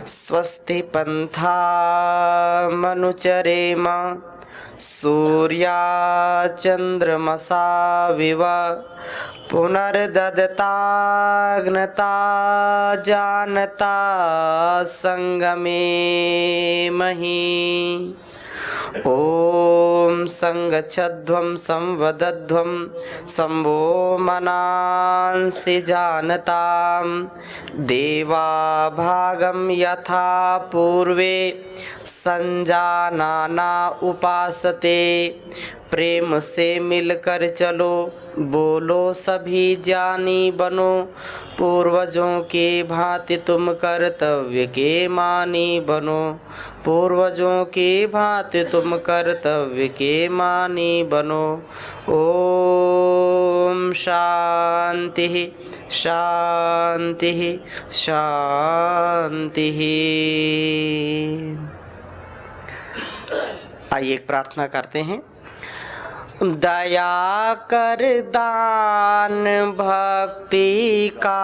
स्वस्ति पंथा मनुचरेम सूर्या चंद्रमसा विव पुनर्ददताग्नता जानता संगमे मही। ओम संगच्छध्वं संवदध्वं संभो मनांसि जानतां देवा भागं यथा पूर्वे संजानाना उपासते। प्रेम से मिलकर चलो, बोलो सभी ज्ञानी बनो, पूर्वजों के भांति तुम कर्तव्य के मानी बनो, पूर्वजों के भांति तुम कर्तव्य के मानी बनो। ओम शांति शांति शांति। आइए एक प्रार्थना करते हैं। दया कर दान भक्ति का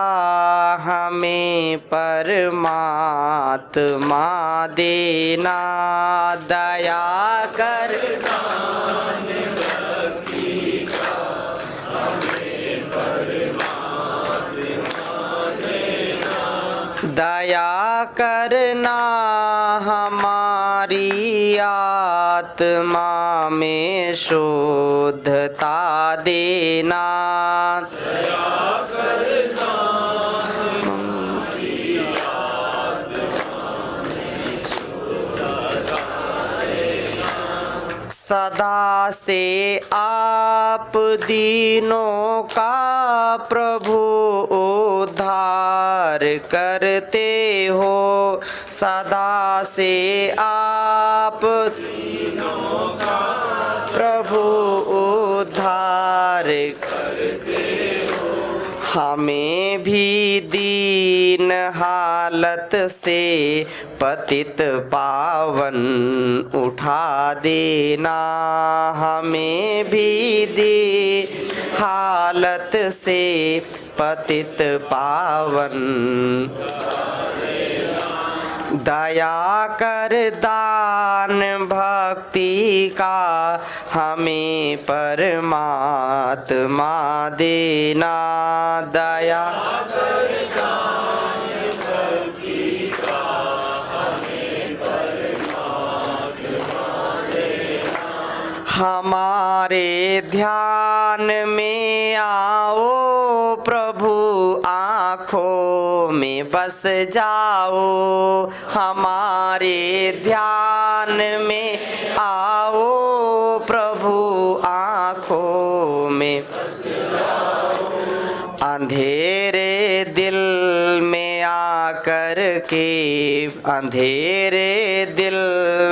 हमें परमात्मा देना। दया कर दान भक्ति का हमें परमात्मा देना। दया करना हमारी आत्मा में शुद्धता देना। दया करना हमारी आत्मा में शुद्धता देना। सदा से आप दीनों का प्रभु उद्धार करते हो। सदा से आप दीनों का प्रभु उद्धार करते हो। हमें भी दीन हालत से पतित पावन उठा देना। हमें भी दीन हालत से पतित पावन। दया कर दान भक्ति का हमें परमात्मा देना। दया कर दान भक्ति का हमें परमात्मा देना। हमारे ध्यान में आओ प्रभु, आँखों में बस जाओ। हमारे ध्यान में आओ प्रभु, आँखों में बस जाओ। अंधेरे दिल में आकर के, अंधेरे दिल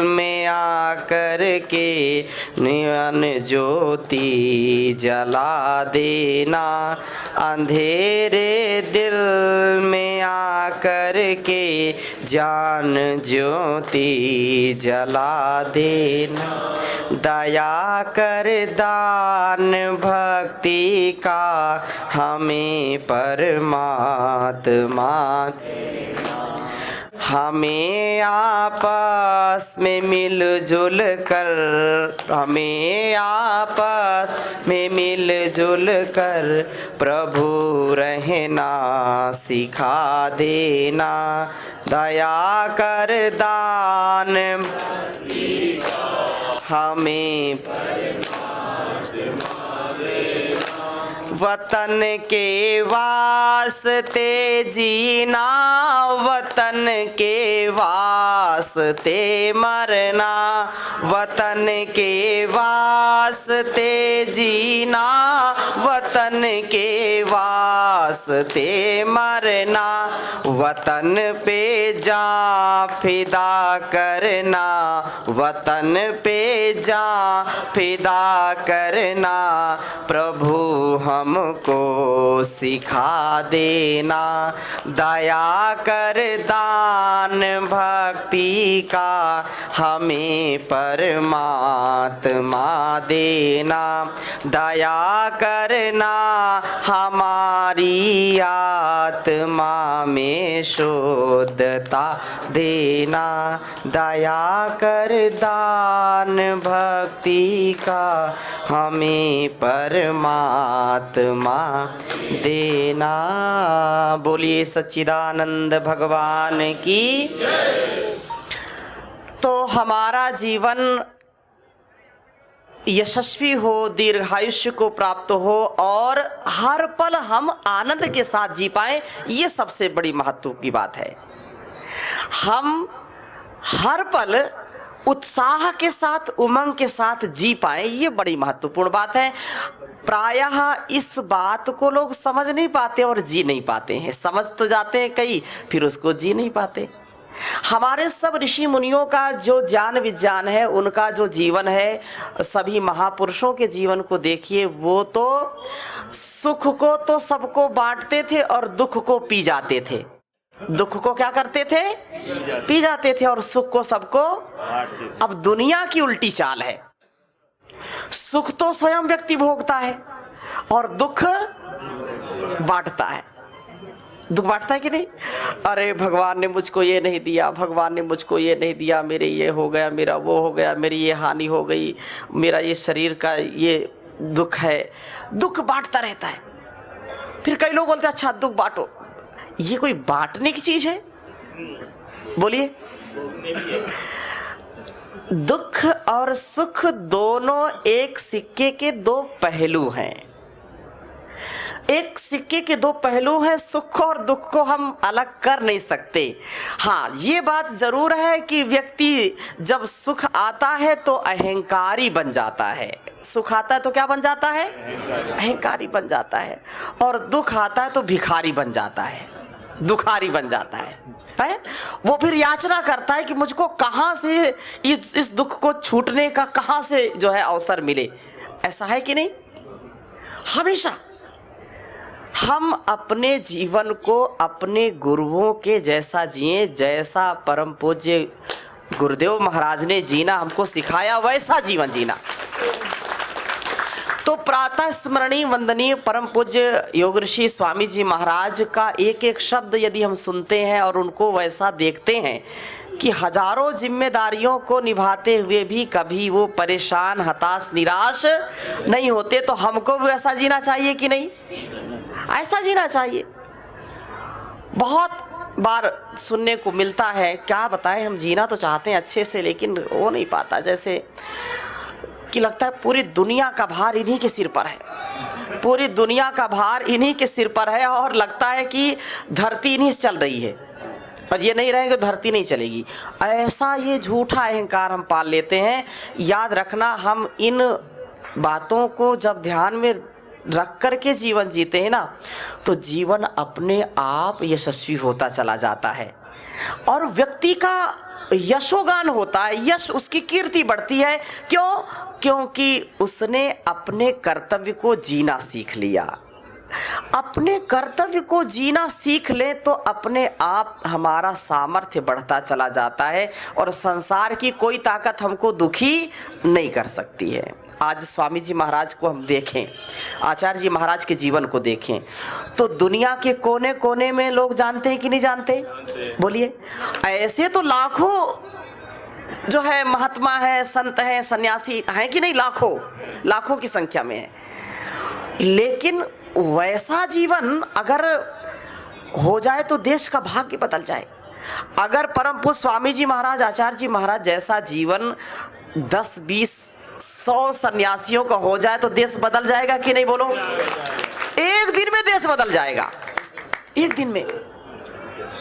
में आकर के नियन ज्योति जला देना। अंधेरे दिल में आकर के ज्ञान ज्योति जला देना। दया कर दान भक्ति का हमें परमात्मा देना। हमें आपस में मिलजुल कर, हमें आपस में मिलजुल कर प्रभु रहना सिखा देना। दया कर दान हमें वतन के वास्ते जीना, वतन के वास्ते मरना। वतन के वास्ते जीना, वतन के वास्ते मरना। वतन पे जा फिदा करना, वतन पे जा फिदा करना। प्रभु हम हमको सिखा देना। दया कर दान भक्ति का हमें परमात्मा देना। दया करना हमारी आत्मा में शुद्धता देना। दया कर दान भक्ति का हमें परमात्मा देना। बोलिए सच्चिदानंद भगवान की। तो हमारा जीवन यशस्वी हो, दीर्घायुष्य को प्राप्त हो और हर पल हम आनंद के साथ जी पाएं, ये सबसे बड़ी महत्व की बात है। हम हर पल उत्साह के साथ, उमंग के साथ जी पाएं, ये बड़ी महत्वपूर्ण बात है। प्रायः इस बात को लोग समझ नहीं पाते और जी नहीं पाते हैं। समझ तो जाते हैं कई, फिर उसको जी नहीं पाते। हमारे सब ऋषि मुनियों का जो ज्ञान विज्ञान है, उनका जो जीवन है, सभी महापुरुषों के जीवन को देखिए, वो तो सुख को तो सबको बांटते थे और दुख को पी जाते थे। दुख को क्या करते थे? पी जाते थे और सुख को सबको। अब दुनिया की उल्टी चाल है, सुख तो स्वयं व्यक्ति भोगता है और दुख बांटता है। दुख बांटता है कि नहीं? अरे भगवान ने मुझको ये नहीं दिया, भगवान ने मुझको ये नहीं दिया, मेरे ये हो गया, मेरा वो हो गया, मेरी ये हानि हो गई, मेरा ये शरीर का ये दुख है। दुख बांटता रहता है। फिर कई लोग बोलते हैं अच्छा दुख बांटो। ये कोई बांटने की चीज है? बोलिए। दुख और सुख दोनों एक सिक्के के दो पहलू हैं। एक सिक्के के दो पहलू हैं। सुख और दुख को हम अलग कर नहीं सकते। हाँ, ये बात जरूर है कि व्यक्ति जब सुख आता है तो अहंकारी बन जाता है। सुख आता है तो क्या बन जाता है? अहंकारी बन जाता है। और दुख आता है तो भिखारी बन जाता है, दुखारी बन जाता है। वो फिर याचना करता है कि मुझको कहाँ से इस दुख को छूटने का कहाँ से जो है अवसर मिले। ऐसा है कि नहीं? हमेशा हम अपने जीवन को अपने गुरुओं के जैसा जिए, जैसा परम पूज्य गुरुदेव महाराज ने जीना हमको सिखाया, वैसा जीवन जीना। तो प्रातः स्मरणीय वंदनीय परम पूज्य योग ऋषि स्वामी जी महाराज का एक एक शब्द यदि हम सुनते हैं और उनको वैसा देखते हैं कि हजारों जिम्मेदारियों को निभाते हुए भी कभी वो परेशान, हताश, निराश नहीं होते, तो हमको भी वैसा जीना चाहिए कि नहीं? ऐसा जीना चाहिए। बहुत बार सुनने को मिलता है, क्या बताएं, हम जीना तो चाहते हैं अच्छे से लेकिन हो नहीं पाता। जैसे कि लगता है पूरी दुनिया का भार इन्हीं के सिर पर है, पूरी दुनिया का भार इन्हीं के सिर पर है और लगता है कि धरती इन्हीं से चल रही है और ये नहीं रहेंगे धरती नहीं चलेगी। ऐसा ये झूठा अहंकार हम पाल लेते हैं। याद रखना, हम इन बातों को जब ध्यान में रख कर के जीवन जीते हैं ना, तो जीवन अपने आप यशस्वी होता चला जाता है और व्यक्ति का यशोगान होता है, यश उसकी कीर्ति बढ़ती है। क्यों? क्योंकि उसने अपने कर्तव्य को जीना सीख लिया। अपने कर्तव्य को जीना सीख ले तो अपने आप हमारा सामर्थ्य बढ़ता चला जाता है और संसार की कोई ताकत हमको दुखी नहीं कर सकती है। आज स्वामी जी महाराज को हम देखें, आचार्य जी महाराज के जीवन को देखें, तो दुनिया के कोने कोने में लोग जानते हैं कि नहीं जानते? बोलिए। ऐसे तो लाखों जो है महात्मा है, संत हैं, सन्यासी हैं कि नहीं? लाखों लाखों की संख्या में है। लेकिन वैसा जीवन अगर हो जाए तो देश का भाग्य बदल जाए। अगर परम पूज्य स्वामी जी महाराज, आचार्य जी महाराज जैसा जीवन 10, 20, 100 सन्यासियों का हो जाए तो देश बदल जाएगा कि नहीं? बोलो। एक दिन में देश बदल जाएगा, एक दिन में।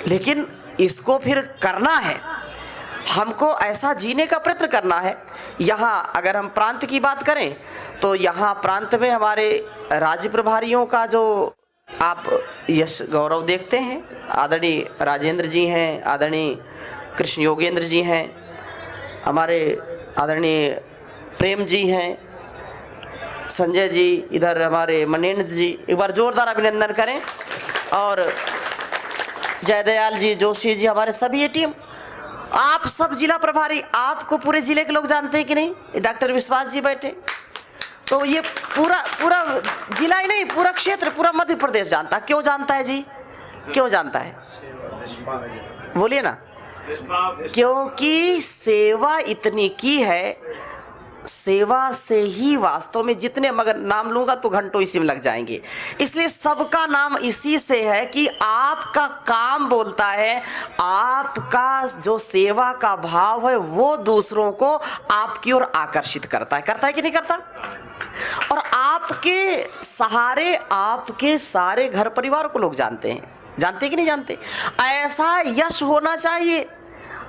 लेकिन इसको फिर करना है, हमको ऐसा जीने का प्रयत्न करना है। यहाँ अगर हम प्रांत की बात करें तो यहाँ प्रांत में हमारे राज्य प्रभारियों का जो आप यश गौरव देखते हैं, आदरणीय राजेंद्र जी हैं, आदरणीय कृष्ण योगेंद्र जी हैं, हमारे आदरणीय प्रेम जी हैं, संजय जी, इधर हमारे मनेन्द्र जी, एक बार जोरदार अभिनंदन करें। और जयदयाल जी, जोशी जी, हमारे सभी ये टीम, आप सब जिला प्रभारी, आपको पूरे जिले के लोग जानते हैं कि नहीं? डॉक्टर विश्वास जी बैठे, तो ये पूरा जिला ही नहीं, पूरा क्षेत्र, पूरा मध्य प्रदेश जानता। क्यों जानता है जी? क्यों जानता है? बोलिए ना। क्योंकि सेवा इतनी की है, सेवा से ही वास्तव में जितने, मगर नाम लूंगा तो घंटों इसी में लग जाएंगे, इसलिए सबका नाम इसी से है कि आपका काम बोलता है, आपका जो सेवा का भाव है वो दूसरों को आपकी ओर आकर्षित करता है कि नहीं करता? और आपके सहारे आपके सारे घर परिवार को लोग जानते हैं, जानते कि नहीं जानते? ऐसा यश होना चाहिए।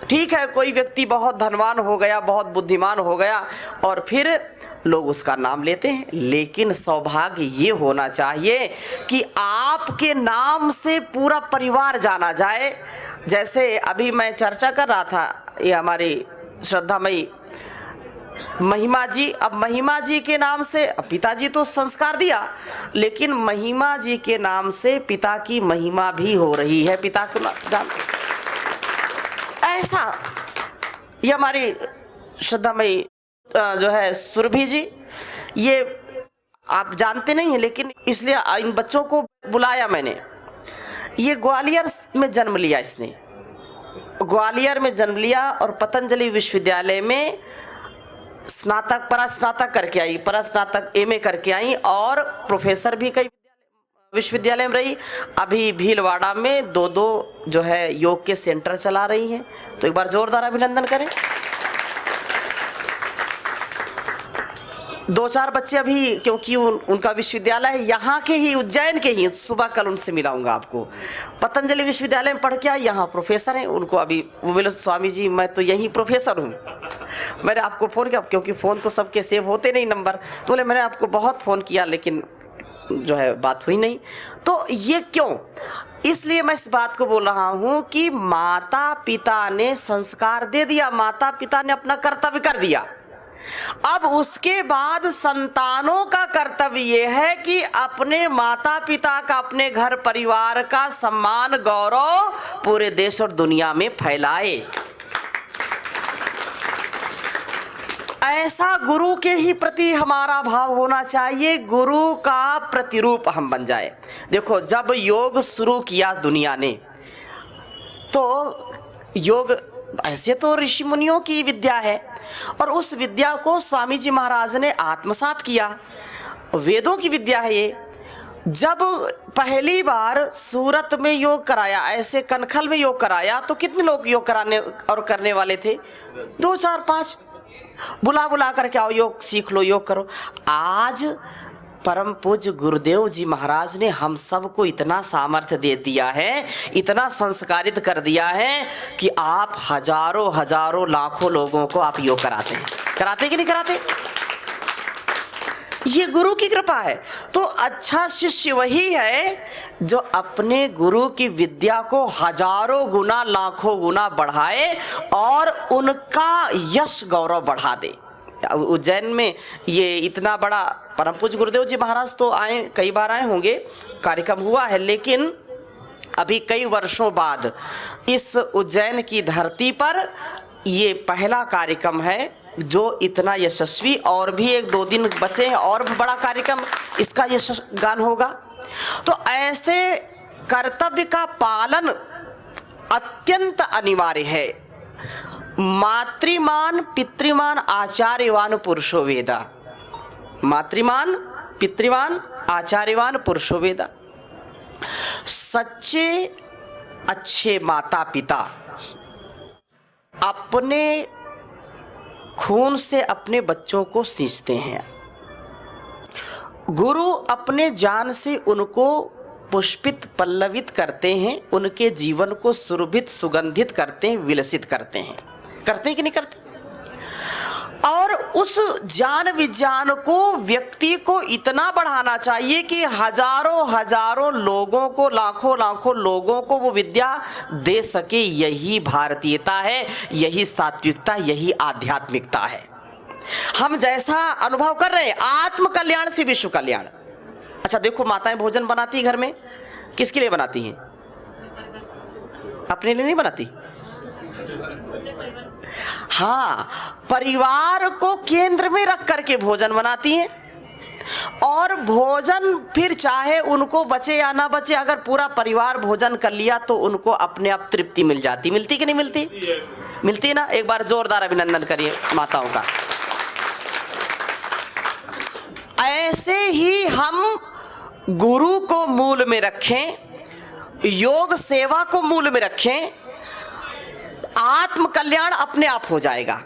ठीक है, कोई व्यक्ति बहुत धनवान हो गया, बहुत बुद्धिमान हो गया और फिर लोग उसका नाम लेते हैं, लेकिन सौभाग्य ये होना चाहिए कि आपके नाम से पूरा परिवार जाना जाए। जैसे अभी मैं चर्चा कर रहा था, ये हमारी श्रद्धामयी महिमा जी, अब महिमा जी के नाम से पिताजी तो संस्कार दिया, लेकिन महिमा जी के नाम से पिता की महिमा भी हो रही है, पिता को जान। ऐसा ये हमारी श्रद्धामयी जो है सुरभि जी, ये आप जानते नहीं हैं, लेकिन इसलिए इन बच्चों को बुलाया मैंने। ये ग्वालियर में जन्म लिया, इसने ग्वालियर में जन्म लिया और पतंजलि विश्वविद्यालय में स्नातक परास्नातक करके आई, परास्नातक एमए करके आई और प्रोफेसर भी कई विश्वविद्यालय में रही। अभी भीलवाड़ा में 2 जो है योग के सेंटर चला रही हैं, तो एक बार जोरदार अभिनंदन करें। 2-4 बच्चे अभी, क्योंकि उनका विश्वविद्यालय है यहाँ के ही, उज्जैन के ही, सुबह कल उनसे मिलाऊंगा आपको। पतंजलि विश्वविद्यालय में पढ़ के आए, यहाँ प्रोफेसर हैं, उनको अभी वो बोले स्वामी जी मैं तो यही प्रोफेसर हूँ। मैंने आपको फ़ोन किया, क्योंकि फ़ोन तो सबके सेव होते नहीं नंबर, तो बोले मैंने आपको बहुत फ़ोन किया लेकिन जो है बात हुई नहीं। तो ये क्यों? इसलिए मैं इस बात को बोल रहा हूँ कि माता पिता ने संस्कार दे दिया, माता पिता ने अपना कर्तव्य कर दिया। अब उसके बाद संतानों का कर्तव्य ये है कि अपने माता पिता का, अपने घर परिवार का सम्मान गौरव पूरे देश और दुनिया में फैलाए। ऐसा गुरु के ही प्रति हमारा भाव होना चाहिए, गुरु का प्रतिरूप हम बन जाए। देखो, जब योग शुरू किया दुनिया ने, तो योग ऐसे तो ऋषि मुनियों की विद्या है और उस विद्या को स्वामी जी महाराज ने आत्मसात किया, वेदों की विद्या है ये। जब पहली बार सूरत में योग कराया, ऐसे कनखल में योग कराया, तो कितने लोग योग कराने और करने वाले थे? 2, 4, 5 बुला करके आओ, योग सीख लो, योग करो। आज परम पूज्य गुरुदेव जी महाराज ने हम सबको इतना सामर्थ्य दे दिया है, इतना संस्कारित कर दिया है कि आप हजारों लाखों लोगों को आप योग कराते हैं। कराते कि नहीं कराते? ये गुरु की कृपा है। तो अच्छा शिष्य वही है जो अपने गुरु की विद्या को हजारों गुना, लाखों गुना बढ़ाए और उनका यश गौरव बढ़ा दे। उज्जैन में ये इतना बड़ा परम पूज्य गुरुदेव जी महाराज तो आए, कई बार आए होंगे, कार्यक्रम हुआ है, लेकिन अभी कई वर्षों बाद इस उज्जैन की धरती पर ये पहला कार्यक्रम है जो इतना यशस्वी, और भी 1-2 दिन बचे हैं और भी बड़ा कार्यक्रम इसका यशगान होगा। तो ऐसे कर्तव्य का पालन अत्यंत अनिवार्य है। मातृमान पितृमान आचार्यवान पुरुषो वेदा, मातृमान पितृवान आचार्यवान पुरुषो वेदा। सच्चे अच्छे माता पिता अपने खून से अपने बच्चों को सींचते हैं, गुरु अपने जान से उनको पुष्पित पल्लवित करते हैं, उनके जीवन को सुरभित सुगंधित करते हैं, विलसित करते हैं कि नहीं करते? और उस ज्ञान विज्ञान को व्यक्ति को इतना बढ़ाना चाहिए कि हजारों लोगों को, लाखों लोगों को वो विद्या दे सके। यही भारतीयता है, यही सात्विकता, यही आध्यात्मिकता है। हम जैसा अनुभव कर रहे हैं, आत्म कल्याण से विश्व कल्याण। अच्छा देखो, माताएं भोजन बनाती घर में, किसके लिए बनाती हैं? अपने लिए नहीं बनाती। हाँ, परिवार को केंद्र में रख करके भोजन बनाती हैं। और भोजन फिर चाहे उनको बचे या ना बचे, अगर पूरा परिवार भोजन कर लिया तो उनको अपने आप तृप्ति मिल जाती। मिलती कि नहीं मिलती? मिलती है ना। एक बार जोरदार अभिनंदन करिए माताओं का। ऐसे ही हम गुरु को मूल में रखें, योग सेवा को मूल में रखें, आत्म कल्याण अपने आप हो जाएगा।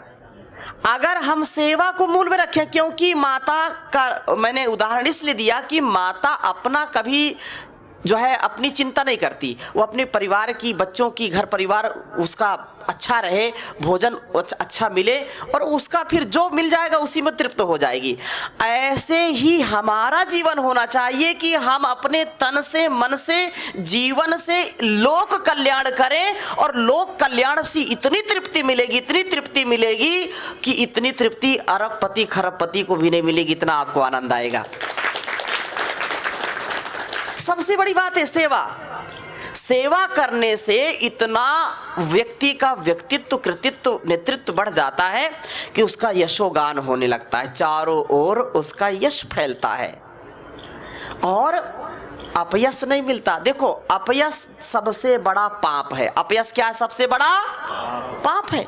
अगर हम सेवा को मूल में रखें, क्योंकि माता का मैंने उदाहरण इसलिए दिया कि माता अपना कभी जो है अपनी चिंता नहीं करती, वो अपने परिवार की, बच्चों की, घर परिवार उसका अच्छा रहे, भोजन अच्छा मिले और उसका फिर जो मिल जाएगा उसी में तृप्त हो जाएगी। ऐसे ही हमारा जीवन होना चाहिए कि हम अपने तन से, मन से, जीवन से लोक कल्याण करें और लोक कल्याण से इतनी तृप्ति मिलेगी, इतनी तृप्ति मिलेगी कि इतनी तृप्ति अरबपति खरबपति को भी नहीं मिलेगी, इतना आपको आनंद आएगा। सबसे बड़ी बात है सेवा। सेवा करने से इतना व्यक्ति का व्यक्तित्व, कृतित्व, नेतृत्व बढ़ जाता है कि उसका यशोगान होने लगता है, चारों ओर उसका यश फैलता है और अपयश नहीं मिलता। देखो, अपयश सबसे बड़ा पाप है। अपयश क्या है? सबसे बड़ा पाप है।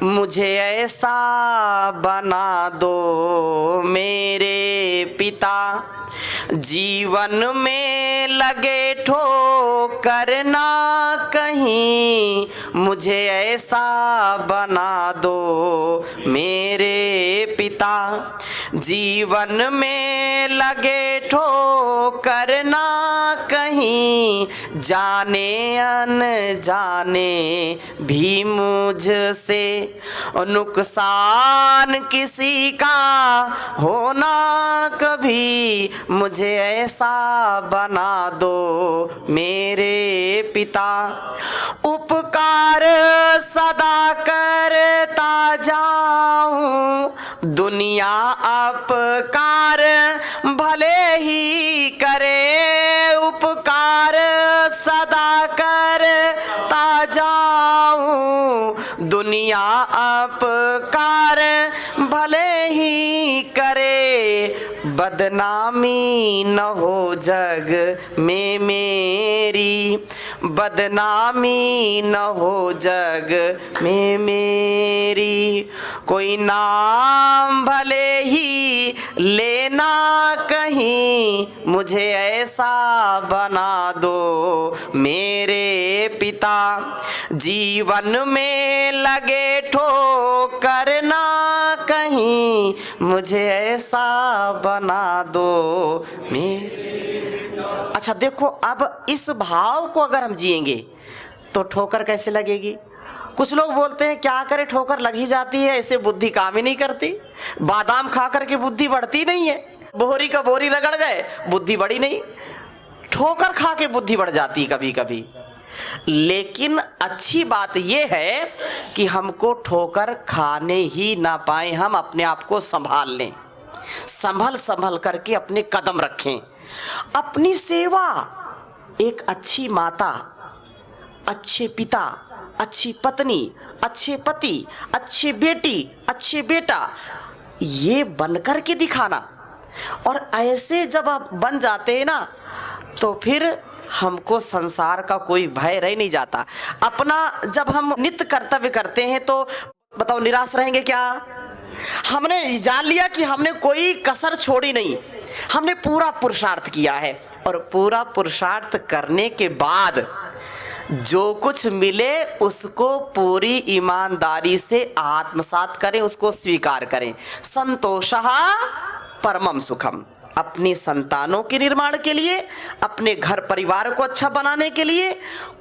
मुझे ऐसा बना दो मेरे पिता, जीवन में लगे ठोकर ना कहीं, मुझे ऐसा बना दो मेरे पिता, जीवन में लगे ठोकर ना कहीं, जाने अनजाने भी मुझसे नुकसान किसी का होना कभी, मुझे ऐसा बना दो मेरे पिता, उपकार सदा करता जाऊं, दुनिया अपकार भले ही करे, उपकार सदा करता जाऊं, दुनिया अपकार भले ही करे, बदनामी न हो जग में मेरी, बदनामी न हो जग में मेरी, कोई नाम भले ही लेना कहीं, मुझे ऐसा बना दो मेरे पिता, जीवन में लगे ठोकर ना कहीं, मुझे ऐसा बना दो मेरे। अच्छा देखो, अब इस भाव को अगर हम जिएंगे तो ठोकर कैसे लगेगी? कुछ लोग बोलते हैं क्या करे, ठोकर लग ही जाती है, ऐसे बुद्धि काम ही नहीं करती। बादाम खा करके बुद्धि बढ़ती नहीं है, बोहरी का बोरी रगड़ गए बुद्धि बढ़ी नहीं, ठोकर खा के बुद्धि बढ़ जाती कभी कभी। लेकिन अच्छी बात यह है कि हमको ठोकर खाने ही ना पाए, हम अपने आप को संभाल लें, संभल संभल करके अपने कदम रखें। अपनी सेवा, एक अच्छी माता, अच्छे पिता, अच्छी पत्नी, अच्छे पति, अच्छे बेटी, अच्छे बेटा, ये बनकर के दिखाना। और ऐसे जब आप बन जाते हैं ना, तो फिर हमको संसार का कोई भय रह नहीं जाता। अपना जब हम नित्य कर्तव्य करते हैं तो बताओ निराश रहेंगे क्या? हमने जान लिया कि हमने कोई कसर छोड़ी नहीं, हमने पूरा पुरुषार्थ किया है, और पूरा पुरुषार्थ करने के बाद जो कुछ मिले उसको पूरी ईमानदारी से आत्मसात करें, उसको स्वीकार करें। संतोषः परमम सुखम। अपनी संतानों के निर्माण के लिए, अपने घर परिवार को अच्छा बनाने के लिए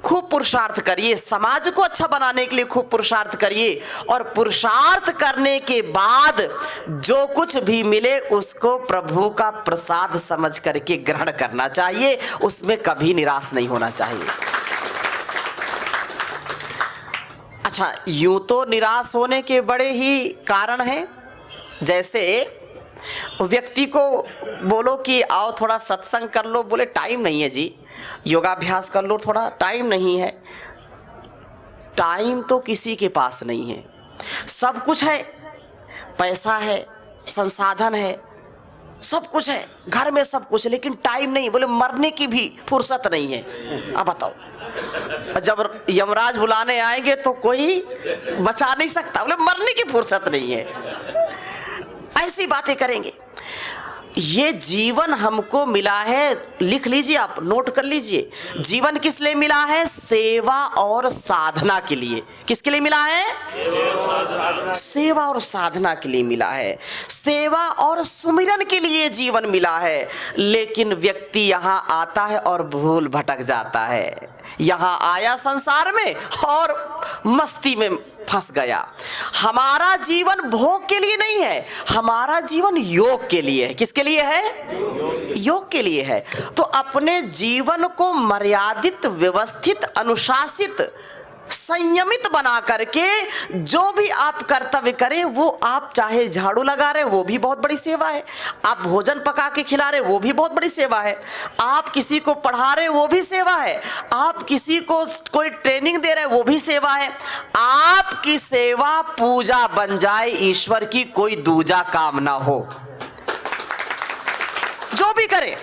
खूब पुरुषार्थ करिए, समाज को अच्छा बनाने के लिए खूब पुरुषार्थ करिए, और पुरुषार्थ करने के बाद जो कुछ भी मिले उसको प्रभु का प्रसाद समझ करके ग्रहण करना चाहिए, उसमें कभी निराश नहीं होना चाहिए। अच्छा, यूं तो निराश होने के बड़े ही कारण हैं, जैसे व्यक्ति को बोलो कि आओ थोड़ा सत्संग कर लो, बोले टाइम नहीं है जी, योगाभ्यास कर लो थोड़ा, टाइम नहीं है। टाइम तो किसी के पास नहीं है, सब कुछ है, पैसा है, संसाधन है, सब कुछ है, घर में सब कुछ है, लेकिन टाइम नहीं, बोले मरने की भी फुर्सत नहीं है। अब बताओ, जब यमराज बुलाने आएंगे तो कोई बचा नहीं सकता, बोले मरने की फुर्सत नहीं है, ऐसी बातें करेंगे। ये जीवन हमको मिला है, लिख लीजिए आप, नोट कर लीजिए, जीवन किस लिए मिला है? सेवा और साधना के लिए। किसके लिए मिला है? सेवा और साधना के लिए मिला है, सेवा और सुमिरन के लिए जीवन मिला है। लेकिन व्यक्ति यहाँ आता है और भूल भटक जाता है, यहाँ आया संसार में और मस्ती में फंस गया। हमारा जीवन भोग के लिए नहीं है, हमारा जीवन योग के लिए है। किसके लिए है? योग के लिए है। तो अपने जीवन को मर्यादित, व्यवस्थित, अनुशासित, संयमित बना करके जो भी आप कर्तव्य करें, वो आप चाहे झाड़ू लगा रहे वो भी बहुत बड़ी सेवा है, आप भोजन पका के खिला रहे वो भी बहुत बड़ी सेवा है, आप किसी को पढ़ा रहे वो भी सेवा है, आप किसी को कोई ट्रेनिंग दे रहे वो भी सेवा है। आपकी सेवा पूजा बन जाए, ईश्वर की कोई दूजा काम ना हो, जो भी करे।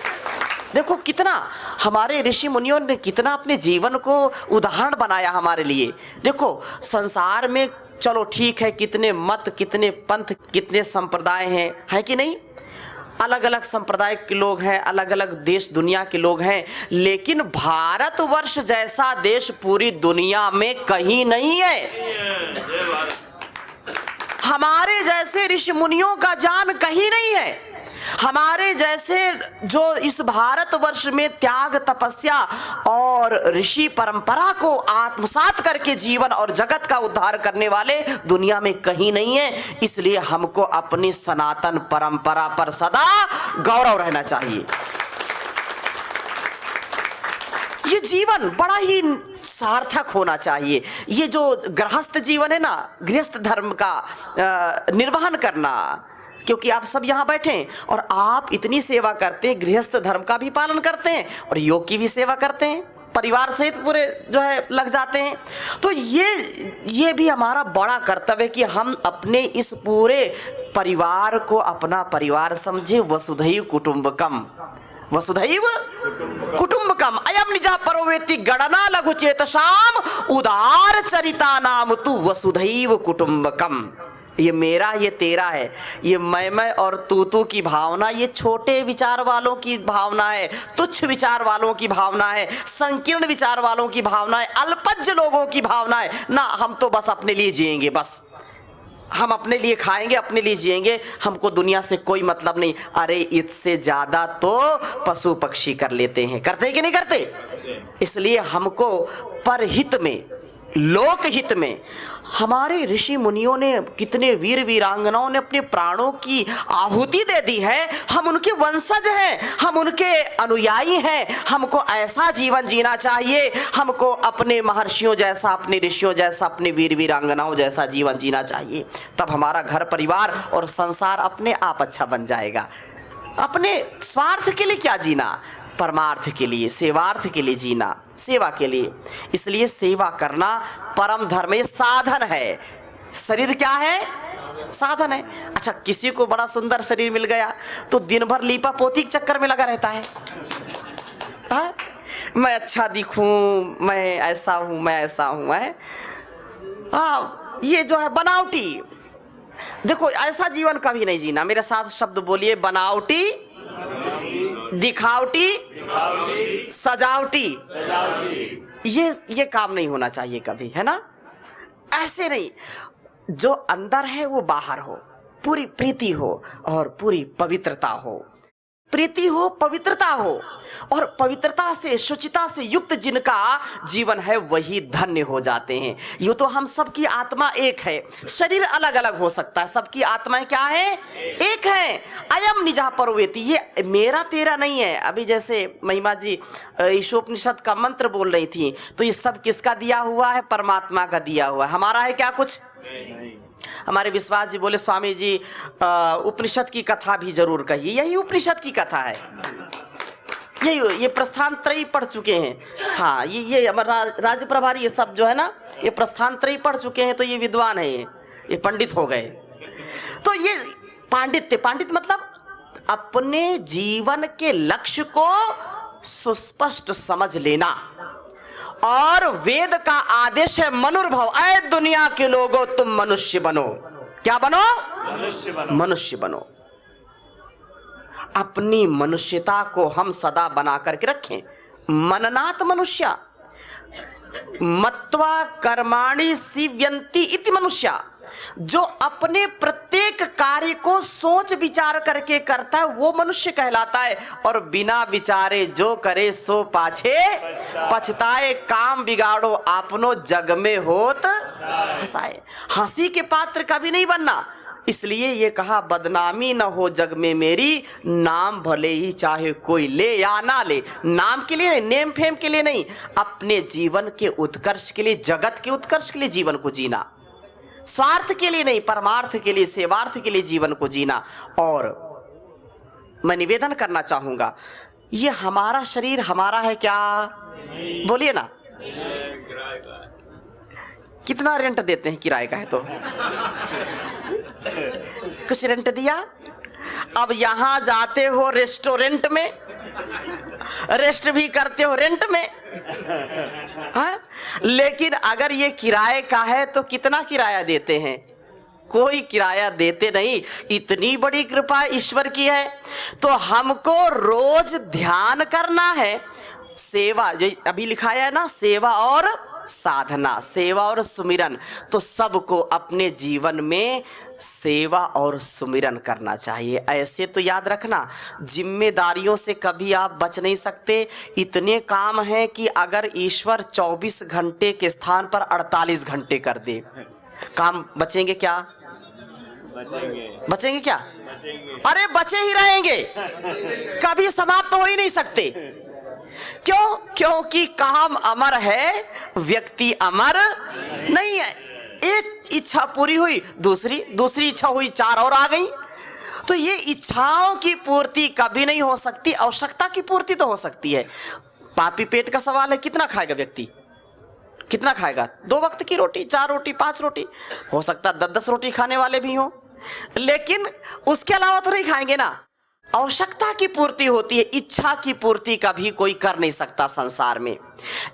देखो कितना हमारे ऋषि मुनियों ने कितना अपने जीवन को उदाहरण बनाया हमारे लिए। देखो संसार में चलो ठीक है, कितने मत, कितने पंथ, कितने संप्रदाय हैं, है कि नहीं? अलग अलग संप्रदाय के लोग हैं, अलग अलग देश दुनिया के लोग हैं, लेकिन भारतवर्ष जैसा देश पूरी दुनिया में कहीं नहीं है। हमारे जैसे ऋषि मुनियों का जान कहीं नहीं है, हमारे जैसे जो इस भारतवर्ष में त्याग, तपस्या और ऋषि परंपरा को आत्मसात करके जीवन और जगत का उद्धार करने वाले दुनिया में कहीं नहीं है। इसलिए हमको अपनी सनातन परंपरा पर सदा गौरव रहना चाहिए। ये जीवन बड़ा ही सार्थक होना चाहिए। ये जो गृहस्थ जीवन है ना, गृहस्थ धर्म का निर्वहन करना, क्योंकि आप सब यहाँ बैठे हैं और आप इतनी सेवा करते हैं, गृहस्थ धर्म का भी पालन करते हैं और योग की भी सेवा करते हैं, परिवार सहित पूरे जो है लग जाते हैं। तो ये भी हमारा बड़ा कर्तव्य है कि हम अपने इस पूरे परिवार को अपना परिवार समझे। वसुधैव कुटुंबकम, वसुधैव कुटुंबकम अयम निजः परो वेति गणना लघु चेतसाम उदार चरिता नाम तु वसुधैव कुटुंबकम। ये मेरा, ये तेरा है, ये मैं और तू की भावना, ये छोटे विचार वालों की भावना है, तुच्छ विचार वालों की भावना है, संकीर्ण विचार वालों की भावना है, अल्पज्ञ लोगों की भावना है ना। हम तो बस अपने लिए जिएंगे, बस हम अपने लिए खाएंगे, अपने लिए जिएंगे, हमको दुनिया से कोई मतलब नहीं। अरे इससे ज्यादा तो पशु पक्षी कर लेते हैं, करते कि नहीं करते? इसलिए हमको परहित में, लोक हित में, हमारे ऋषि मुनियों ने, कितने वीर वीरांगनाओं ने अपने प्राणों की आहुति दे दी है। हम उनके वंशज हैं, हम उनके अनुयायी हैं। हमको ऐसा जीवन जीना चाहिए, हमको अपने महर्षियों जैसा, अपने ऋषियों जैसा, अपने वीर वीरांगनाओं जैसा जीवन जीना चाहिए। तब हमारा घर परिवार और संसार अपने आप अच्छा बन जाएगा। अपने स्वार्थ के लिए क्या जीना, परमार्थ के लिए, सेवार्थ के लिए जीना, सेवा के लिए। इसलिए सेवा करना परम धर्म, ये साधन है। शरीर क्या है? साधन है। अच्छा, किसी को बड़ा सुंदर शरीर मिल गया तो दिन भर लीपा पोती के चक्कर में लगा रहता है, हा? मैं अच्छा दिखूं, मैं ऐसा हूं, मैं ऐसा हूं, है? हाँ, ये जो है बनावटी। देखो ऐसा जीवन कभी नहीं जीना। मेरे साथ शब्द बोलिए, बनावटी, दिखावटी, सजावटी। ये काम नहीं होना चाहिए कभी, है ना? ऐसे नहीं, जो अंदर है वो बाहर हो, पूरी प्रीति हो और पूरी पवित्रता हो, प्रीति हो, पवित्रता हो, और पवित्रता से, शुचिता से युक्त जिनका जीवन है वही धन्य हो जाते हैं। यूँ तो हम सबकी आत्मा एक है, शरीर अलग अलग हो सकता है, सबकी आत्माएं क्या है? एक है। अयम निजः परो वेति, ये मेरा तेरा नहीं है। अभी जैसे महिमा जी ईशोपनिषद का मंत्र बोल रही थी, तो ये सब किसका दिया हुआ है? परमात्मा का दिया हुआ है। हमारा है क्या कुछ? हमारे विश्वास जी बोले स्वामी जी उपनिषद की कथा भी जरूर कहिए। यही उपनिषद की कथा है, यही ये प्रस्थान त्रयी पढ़ चुके हैं। हाँ, ये हमारा राज्य प्रभारी ये सब जो है ना, ये प्रस्थान त्रयी पढ़ चुके हैं, तो ये विद्वान है, ये पंडित हो गए। तो ये पांडित्य, पांडित मतलब अपने जीवन के लक्ष्य को सुस्पष्ट समझ लेना। और वेद का आदेश है मनुर्भव, ऐ दुनिया के लोगों तुम मनुष्य बनो। क्या बनो? मनुष्य बनो। मनुष्य बनो। अपनी मनुष्यता को हम सदा बना करके रखें। मननात् मनुष्य मत्वा कर्माणि सीव्यन्ति इति मनुष्य। जो अपने प्रत्येक कार्य को सोच विचार करके करता है वो मनुष्य कहलाता है। और बिना विचारे जो करे सो पाछे पछताए। काम बिगाड़ो आपनो जग में होत हंसाए। हंसी के पात्र कभी नहीं बनना। इसलिए ये कहा बदनामी न हो जग में मेरी, नाम भले ही चाहे कोई ले या ना ले। नाम के लिए नहीं, नेम फेम के लिए नहीं, अपने जीवन के उत्कर्ष के लिए, जगत के उत्कर्ष के लिए जीवन को जीना। स्वार्थ के लिए नहीं, परमार्थ के लिए, सेवार्थ के लिए जीवन को जीना। और मैं निवेदन करना चाहूंगा, ये हमारा शरीर हमारा है क्या? बोलिए ना। कितना रेंट देते हैं? किराए का है तो कुछ रेंट दिया। अब यहां जाते हो रेस्टोरेंट में, रेस्ट भी करते हो रेंट में, हाँ? लेकिन अगर ये किराए का है तो कितना किराया देते हैं? कोई किराया देते नहीं। इतनी बड़ी कृपा ईश्वर की है तो हमको रोज ध्यान करना है। सेवा जो अभी लिखाया है ना, सेवा और साधना, सेवा और सुमिरन, तो सबको अपने जीवन में सेवा और सुमिरन करना चाहिए। ऐसे तो याद रखना, जिम्मेदारियों से कभी आप बच नहीं सकते। इतने काम हैं कि अगर ईश्वर 24 घंटे के स्थान पर 48 घंटे कर दे, काम बचेंगे क्या? बचेंगे क्या? अरे बचे ही रहेंगे, कभी समाप्त हो ही नहीं सकते। क्यों? क्योंकि काम अमर है, व्यक्ति अमर नहीं है। एक इच्छा पूरी हुई, दूसरी इच्छा हुई, 4 और आ गई। तो ये इच्छाओं की पूर्ति कभी नहीं हो सकती, आवश्यकता की पूर्ति तो हो सकती है। पापी पेट का सवाल है, कितना खाएगा व्यक्ति? कितना खाएगा? 2 वक्त की रोटी, 4 रोटी, 5 रोटी, हो सकता 10-10 रोटी खाने वाले भी हों, लेकिन उसके अलावा तो नहीं खाएंगे ना। आवश्यकता की पूर्ति होती है, इच्छा की पूर्ति कभी कोई कर नहीं सकता संसार में।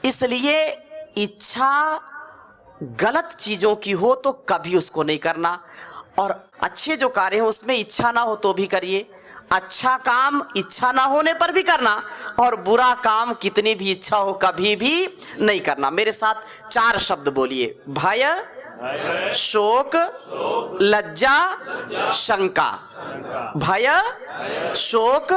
इसलिए इच्छा गलत चीजों की हो तो कभी उसको नहीं करना। और अच्छे जो कार्य हैं उसमें इच्छा ना हो तो भी करिए। अच्छा काम इच्छा ना होने पर भी करना, और बुरा काम कितनी भी इच्छा हो कभी भी नहीं करना। मेरे साथ 4 शब्द बोलिए। भय, शोक, लज्जा, शंका। भय, शोक,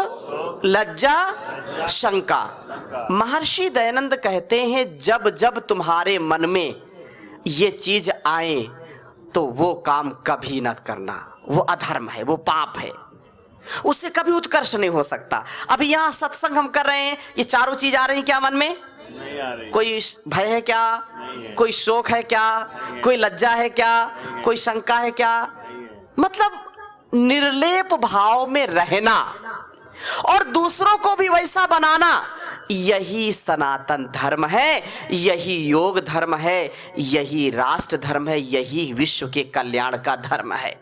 लज्जा, शंका। महर्षि दयानंद कहते हैं जब जब तुम्हारे मन में ये चीज आए तो वो काम कभी न करना। वो अधर्म है, वो पाप है, उससे कभी उत्कर्ष नहीं हो सकता। अभी यहाँ सत्संग हम कर रहे हैं, ये चारों चीज आ रही क्या मन में? नहीं आ रही। कोई भय है क्या? कोई शोक है क्या? कोई लज्जा है क्या? कोई शंका है क्या? मतलब निर्लेप भाव में रहना और दूसरों को भी वैसा बनाना, यही सनातन धर्म है, यही योग धर्म है, यही राष्ट्र धर्म है, यही विश्व के कल्याण का धर्म है।